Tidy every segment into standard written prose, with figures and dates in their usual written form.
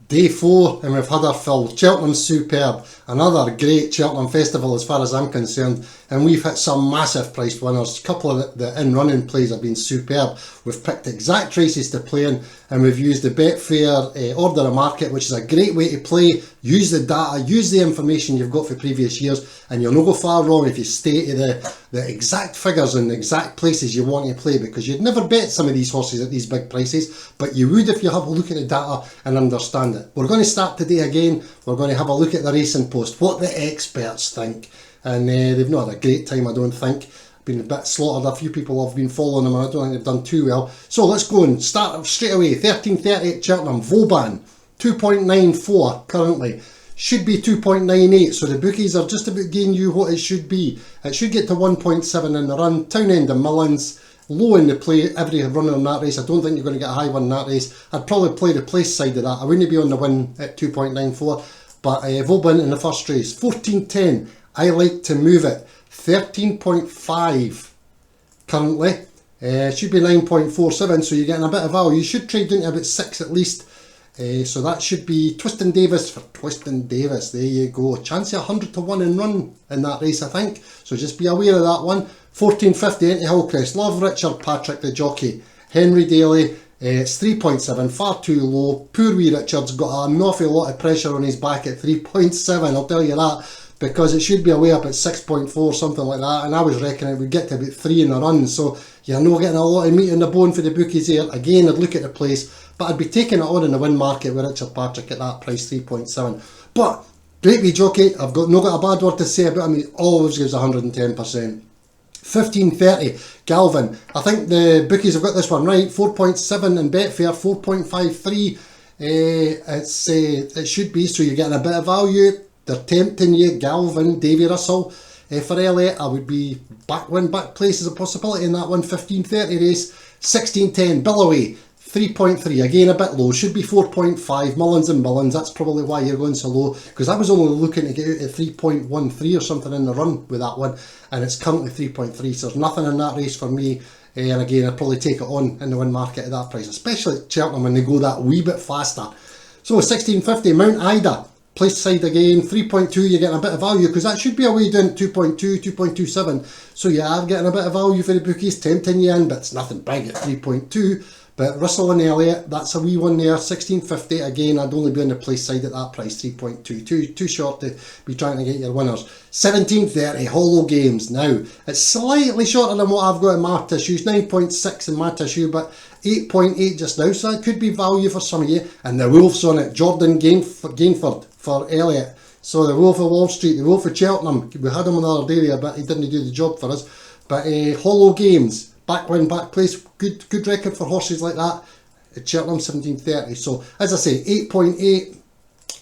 Day 4 and we've had our fill. Cheltenham's superb. Another great Cheltenham Festival as far as I'm concerned, and we've hit some massive priced winners. A couple of the in-running plays have been superb. We've picked exact races to play in, and we've used the Betfair order of market, which is a great way to play. Use the data, use the information you've got for previous years, and you'll not go far wrong if you stay to the exact figures and the exact places you want to play, because you'd never bet some of these horses at these big prices, but you would if you have a look at the data and understand it. We're going to start today again. We're going to have a look at the racing post, what the experts think, and they've not had a great time, I don't think. Been a bit slaughtered. A few people have been following them, and I don't think they've done too well. So let's go and start straight away. 13.30 at Cheltenham. Vauban 2.94 currently. Should be 2.98, so the bookies are just about giving you what it should be. It should get to 1.7 in the run. Townend and Mullins low in the play every runner in that race. I don't think you're going to get a high one in that race. I'd probably play the place side of that. I wouldn't be on the win at 2.94, but Vauban in the first race. 14.10, I like to move it. 13.5 currently. Should be 9.47, so you're getting a bit of value. You should trade into about 6 at least. So that should be Twiston Davis for Twiston Davis. There you go. Chance of 100 to 1 in run in that race, I think. So just be aware of that one. 14.50 into Hillcrest. Love Richard Patrick, the jockey. Henry Daly. It's 3.7, far too low. Poor wee Richard's got an awful lot of pressure on his back at 3.7, I'll tell you that, because it should be away up at 6.4, something like that, and I was reckoning it would get to about 3 in the run, so you're not getting a lot of meat on the bone for the bookies here. Again, I'd look at the place, but I'd be taking it on in the win market with Richard Patrick at that price, 3.7. But, great wee jockey, I've not got a bad word to say about him, he always gives 110%. 15.30, Galvin. I think the bookies have got this one right. 4.7 in Betfair, 4.53. It should be, so you're getting a bit of value. They're tempting you. Galvin, Davy Russell. For Elliott, I would be back place as a possibility in that one. 15.30 race. 16.10, Billaway. 3.3, again a bit low, should be 4.5, Mullins and Mullins, that's probably why you're going so low, because I was only looking to get out at 3.13 or something in the run with that one, and it's currently 3.3, so there's nothing in that race for me, and again I'd probably take it on in the win market at that price, especially at Cheltenham when they go that wee bit faster. So 16.50, Mount Ida, place side again, 3.2, you're getting a bit of value, because that should be away down 2.2, 2.27, so you are getting a bit of value for the bookies, tempting you in, but it's nothing big at 3.2. But Russell and Elliott, that's a wee one there, 16.50. Again, I'd only be on the place side at that price, 3.2. Too short to be trying to get your winners. 17.30, Hollow Games. Now, it's slightly shorter than what I've got in my tissues, 9.6 in my tissue, but 8.8 just now, so that could be value for some of you. And the Wolves on it, Jordan Gainford for Elliott. So the Wolf of Wall Street, the Wolf of Cheltenham, we had him on the other day, but he didn't do the job for us. But Hollow Games. Back win, back place, good record for horses like that at Cheltenham, 17.30. So, as I say, 8.8,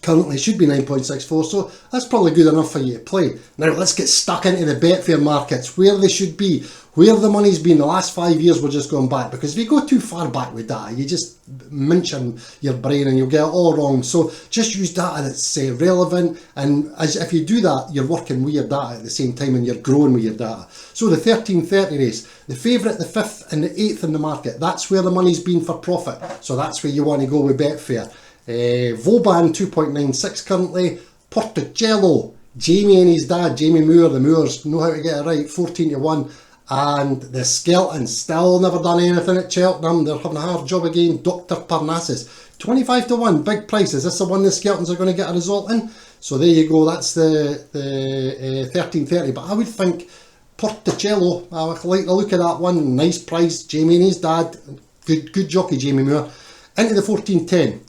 currently should be 9.64, so that's probably good enough for you to play. Now, let's get stuck into the Betfair markets, where they should be, where the money's been. The last 5 years we're just going back, because if you go too far back with data, you just mince your brain and you'll get it all wrong. So, just use data that's relevant, and if you do that, you're working with your data at the same time and you're growing with your data. So, the 13.30 race, the favourite, the 5th and the 8th in the market, that's where the money's been for profit. So, that's where you want to go with Betfair. Vauban 2.96 currently. Porticello, Jamie and his dad, Jamie Moore, the Moors know how to get it right, 14 to 1. And the Skeltons still never done anything at Cheltenham, they're having a hard job again. Dr. Parnassus, 25 to 1, big price. Is this the one the Skeltons are going to get a result in? So there you go, that's the 13.30. But I would think Porticello, I like to look at that one, nice price. Jamie and his dad, good jockey Jamie Moore. Into the 14.10.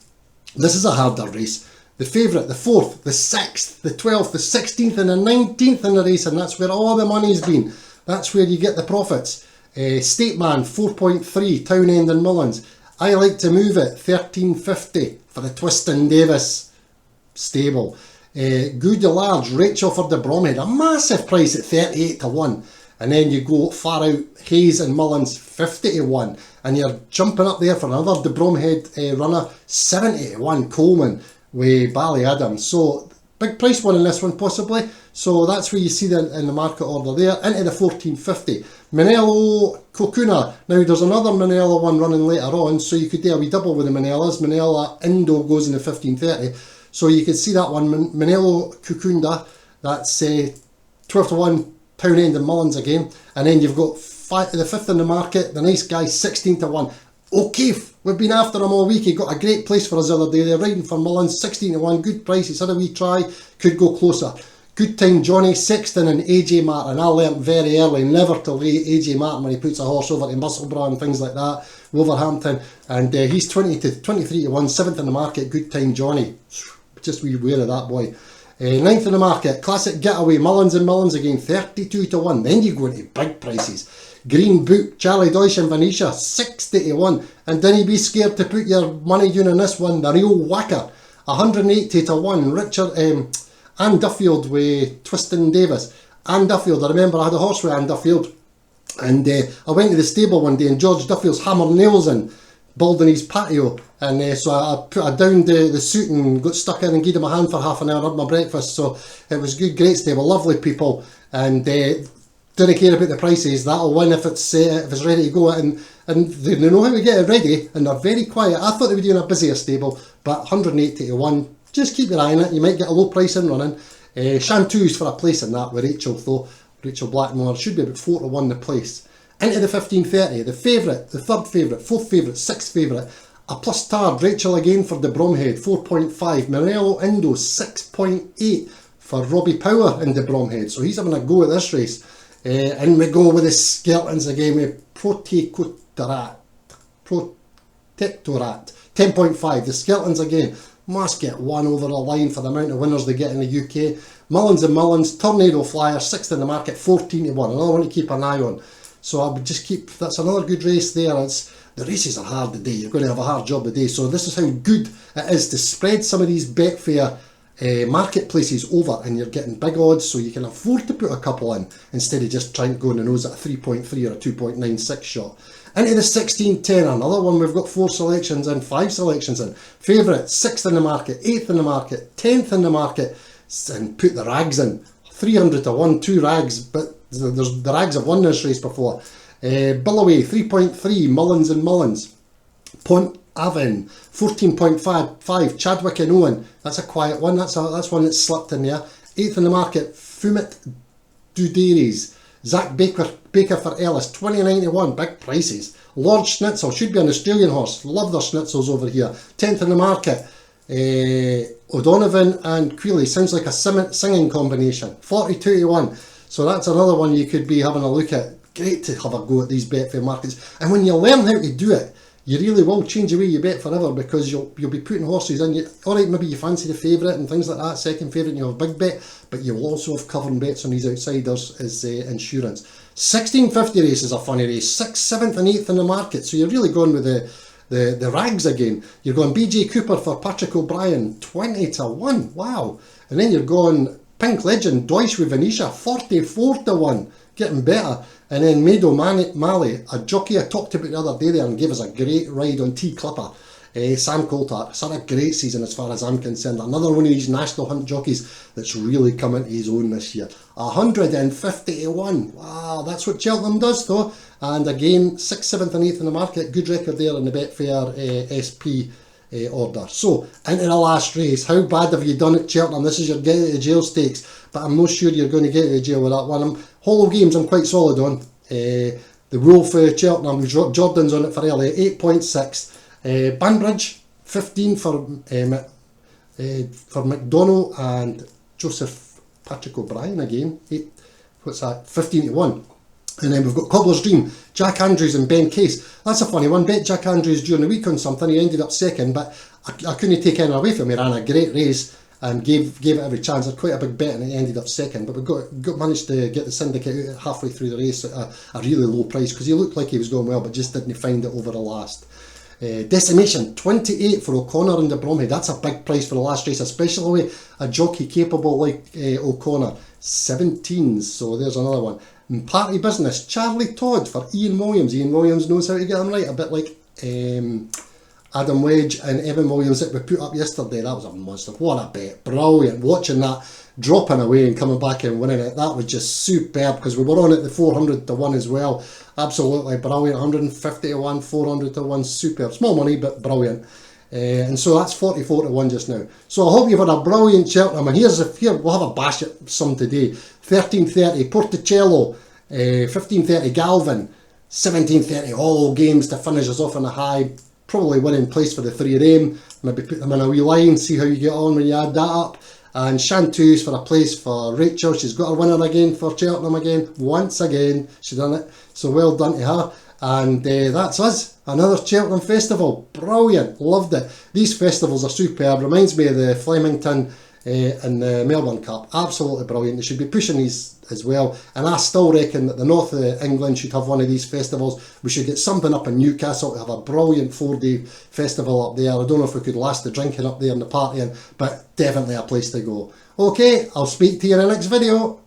This is a harder race. The favourite, the 4th, the 6th, the 12th, the 16th and the 19th in the race, and that's where all the money's been. That's where you get the profits. Stateman, 4.3, Townend and Mullins. I like to move it, 13.50 for the Twiston Davis stable. Good Large, Rachel for the Bromhead, a massive price at 38 to 1. And then you go far out, Hayes and Mullins, 50 to 1. And you're jumping up there for another De Bromhead runner, 70 to 1, Coleman with Bally Adams. So, big price one in this one possibly. So that's where you see the in the market order there, into the 1450. Manello Kokuna. Now there's another Manello one running later on, so you could do a wee double with the Manellas. Manella Indo goes in the 1530. So you can see that one, Manello Kukunda, that's 12 to 1 pound end and Mullins again. And then you've got the fifth in the market, the nice guy, 16 to 1. O'Keefe, we've been after him all week. He got a great place for us the other day. They're riding for Mullins, 16 to 1, good price. He's had a wee try, could go closer. Good time Johnny, Sexton and AJ Martin. I learnt very early never to lay AJ Martin when he puts a horse over to Musselburgh and things like that, Wolverhampton. And he's 20 to 23 to 1, 7th in the market, good time Johnny. Just be aware of that boy. 9th in the market, Classic Getaway, Mullins and Mullins again, 32 to 1. Then you go into big prices. Green Boot, Charlie Deutsch and Venetia, 60 to 1. And don't you be scared to put your money down on this one, the real whacker, 180 to 1. Richard, Anne Duffield with Twiston Davis. Anne Duffield, I remember I had a horse with Anne Duffield. And I went to the stable one day and George Duffield's hammered nails in, building his patio. And so I downed the suit and got stuck in and gave him a hand for half an hour, had my breakfast. So it was good, great stable, lovely people. And didn't care about the prices, that'll win if it's ready to go. And they know how to get it ready, and they're very quiet. I thought they were doing a busier stable, but 180 to 1, just keep your eye on it, you might get a low price in running. Chanteuse for a place in that with Rachel though, Rachel Blackmore, should be about 4 to 1 the place. Into the 1530, the favourite, the third favourite, fourth favourite, sixth favourite, a plus tard, Rachel again for the Bromhead, 4.5, Morello Indo, 6.8 for Robbie Power in the Bromhead, so he's having a go at this race. And we go with the Skeltons again with Protectorat, 10.5, the Skeltons again, must get one over the line for the amount of winners they get in the UK. Mullins and Mullins, Tornado Flyer, 6th in the market, 14 to 1, another one to keep an eye on. So I would just keep, that's another good race there. The races are hard today, you're going to have a hard job today, so this is how good it is to spread some of these Betfair marketplaces over, and you're getting big odds, so you can afford to put a couple in instead of just trying to go on the nose at a 3.3 or a 2.96 shot. Into the 1610, another one we've got 4 selections in, 5 selections in. Favourite, 6th in the market, 8th in the market, 10th in the market, and put the rags in. 300 to 1, 2 rags, but the rags have won this race before. Billaway, 3.3, Mullins and Mullins. Pont Avon, 14.5, Chadwick and Owen, that's a quiet one, that's one that's slipped in there. 8th in the market, Fumit Duderis, Zach Baker for Ellis, 29.1, big prices. Lord Schnitzel, should be an Australian horse, love their schnitzels over here. 10th in the market, O'Donovan and Quealy, sounds like a singing combination, 42 to 1. So that's another one you could be having a look at. Great to have a go at these Betfair markets. And when you learn how to do it, you really will change the way you bet forever, because you'll be putting horses in. Alright, maybe you fancy the favourite and things like that, second favourite, and you have a big bet, but you will also have covering bets on these outsiders as insurance. 1650 race is a funny race, 6th, 7th and 8th in the market, so you're really going with the rags again. You're going BJ Cooper for Patrick O'Brien, 20 to 1, wow. And then you're going Pink Legend, Deutsch with Venetia, 44 to 1, getting better. And then Mado Malley, a jockey I talked about the other day there and gave us a great ride on T Clipper. Sam Coulthard, it's had a great season as far as I'm concerned. Another one of these national hunt jockeys that's really come into his own this year. 150 to 1, wow, that's what Cheltenham does though. And again, 6th, 7th and 8th in the market, good record there in the Betfair SP order. So, into the last race, how bad have you done at Cheltenham? This is your get out of jail stakes, but I'm not sure you're going to get out of jail with that one. Hollow Games I'm quite solid on. The rule for Cheltenham, Jordan's on it for early, 8.6. Banbridge, 15 for McDonald and Joseph Patrick O'Brien again. 15 to 1. And then we've got Cobbler's Dream, Jack Andrews and Ben Case. That's a funny one. Bet Jack Andrews during the week on something. He ended up second, but I couldn't take anything away from him. He ran a great race and gave it every chance. Had quite a big bet and he ended up second. But we managed to get the syndicate out halfway through the race at a really low price, because he looked like he was going well, but just didn't find it over the last. Decimation, 28 for O'Connor and the Bromhead. That's a big price for the last race, especially with a jockey capable like O'Connor. 17, so there's another one. And Party Business, Charlie Todd for Ian Williams. Ian Williams knows how to get them right, a bit like Adam Wedge and Evan Williams that we put up yesterday. That was a monster. What a bet. Brilliant. Watching that dropping away and coming back and winning it. That was just superb because we were on at the 400 to 1 as well. Absolutely brilliant. 150 to 1, 400 to 1. Superb. Small money, but brilliant. And so that's 44 to 1 just now. So I hope you've had a brilliant Cheltenham. And here we'll have a bash at some today. 13:30 Porticello, 15:30 Galvin, 17:30 all games to finish us off on a high. Probably winning place for the three of them. Maybe put them in a wee line, see how you get on when you add that up. And Shantu's for a place for Rachel. She's got her winner again for Cheltenham again. Once again, she's done it. So well done to her. And that's us. Another Cheltenham Festival. Brilliant. Loved it. These festivals are superb. Reminds me of the Flemington and the Melbourne Cup. Absolutely brilliant. They should be pushing these as well. And I still reckon that the north of England should have one of these festivals. We should get something up in Newcastle to have a brilliant 4-day festival up there. I don't know if we could last the drinking up there and the partying, but definitely a place to go. Okay, I'll speak to you in the next video.